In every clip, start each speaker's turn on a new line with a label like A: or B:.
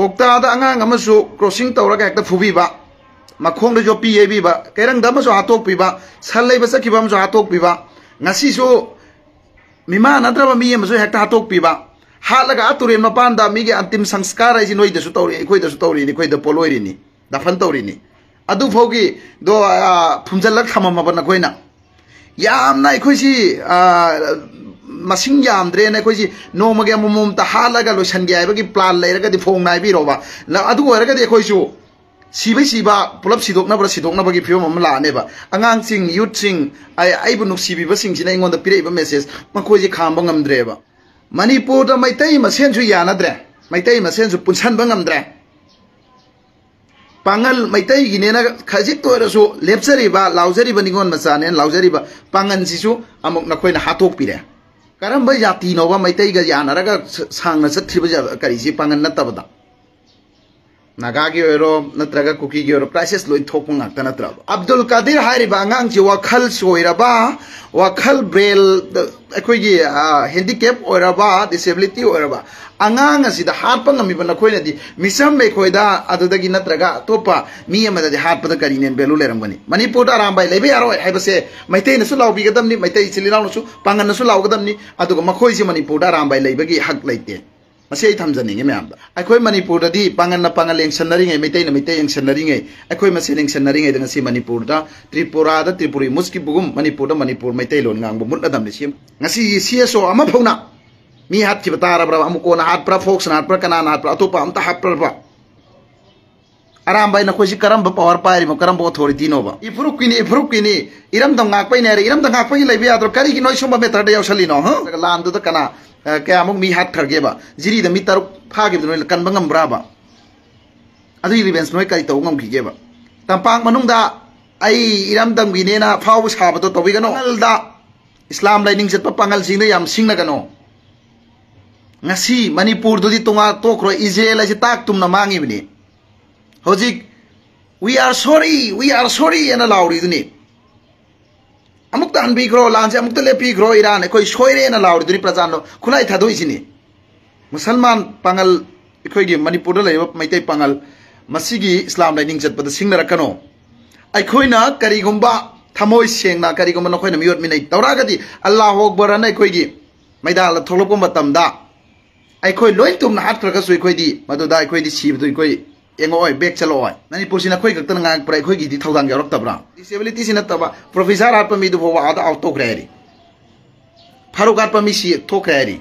A: कोक्तादा अंगांग अमसु crossing तौरगा हेक्ता फुबीबा मखोंग जो P एबीबा कैरंग दमसु हातोकपीबा सल लेबा सखिबा अमसु हातोकपीबा ngasisu mima nadraba mi amsu hekta hatokpíba halaga turen mapanda mi ge antim sanskar ai noi dasu tawri khoi dasu tawri ni khoi da poloiri ni dafan tawri ni adu phogi do phumjalak thamama bana khoina yamna khoi si masing yamdre na khoi si nomage mumum ta halaga lo sangi ai bagi plan leiraga di phong nai bi roba adu oraga de khoi su sibai siba pulap sidokna bagi film am la ne ba angang sing youth sing ai bu nuk sibi ba sing sina ingon da pire ba message makhoi ji kham bangam dre ba manipur da maitai masen ju yana dre maitai masen ju punsan bangam dre pangal maitai gine na khajit to ra su lepsari ba laujari ba ningon macha ne laujari ba pangan sisu amuk na khoi na hatok pire karam ba yati no ba maitai ga yana ra ga sang na sathi ba kari si pangan na tabada naga gi ero natraga kuki gi ero crisis loi thopung akta natra abdul qadir hariba angang ji wakhal soiraba wakhal brail akoi gi handicap oiraba disability oiraba angang asi da hat pang mi bana khoina di misam me khoida adudagi natraga topa mi amada di hat pada karinen belu leram bani manipur da rambai lebe aro haibase maitai na su law bi gadam ni maitai chilinaw na su pangan na su law gadam ni aduga makhoi ji manipur da rambai lebagi hak leite masih ai thamjani nge myam da akhoi manipur da di pangan na pangal leng sanari nge maitai na maitai leng sanari nge akhoi masih leng sanari nge dengan si manipur da tripura da tripuri muski bugum manipur da manipur maitai lon ngang bu mut adam sim ngasi CSO ama phona mi hat ki batara bra amuko na hat pra fox na hat pra kana na hat pra atopa amta hat pra ba aram bai na khoji karam ba power pairi mo karam ba authority no ba ifruk kini iram dam ngak pai ne iram dam ngak pai leibe adro kari ki noi somba metra da yausali no ha lan du da kana kaya amuk mi hat tharge ba jiri da mi taruk phage no kan bangam bra ba adu revenge noi kai to ngam khige ba tampang manung da ai iram dam gi ne na phau sa ba to tobi gano da islam lining jet pa pangal sing na yam sing na gano ngasi manipur do di tonga to kro ijel ai tak tum na mangi bini hojik we are sorry and lauri duni amuk ta hanbi gro lanje amuk ta lepi gro iran koi soire na lauri duni prajano khulai thado isini musalman pangal ikoi gi manipur la leba maitai pangal masigi islam lining jet pada singna rakano ai khoina kari gumba thamoi sengna kari gumba no khoina miyot minai tawra di allah akbar na ikoi gi maida la tholopom batamda ai khoi loin tum na hat kra ka sui khoi di madu da ikoi di sib du ikoi engoi back chalo oi manipur sina khoi gaktan ngak pra khoi gi di thodang yarok tabra disability sina taba professor at pa mi du wa ada auto greri faruk at pa mi si to greri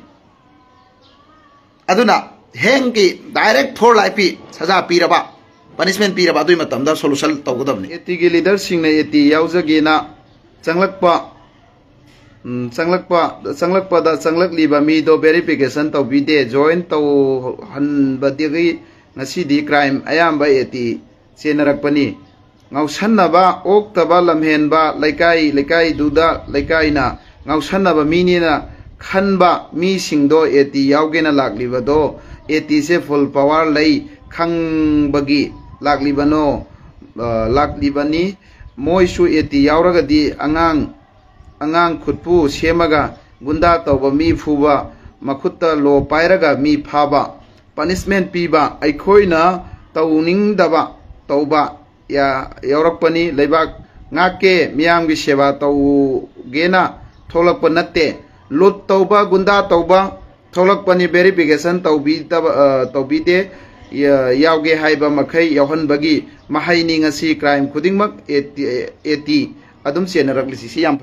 A: aduna heng ki direct for life pi saja pi raba punishment pi raba dui matam da solution to godam ni eti gi leader sing na eti yaujagi na changlakpa da changlak liba mi do verification to bi de join to han badigi ngasi di crime ayam ba eti senarak pani ngau sanna ba ok taba lamhen ba laikai duda laikai na ngau sanna ba mini na khan ba mi singdo eti yaugena lakli ba do eti se full power lai khang bagi lakli bano lakli bani moi su eti yauraga di angang khutpu semaga gunda tawba mi phuba makhutta lo pairaga mi phaba punishment piba aikhoina tawning daba tawba ya yaurakpani leibak ngake miyam gi seba taw gena tholakpa natte lut tawba gunda tawba tholakpani verification tawbi de yauge haiba makhai yauhan bagi mahaini ngasi crime khudingmak eti adum senarak lisi yam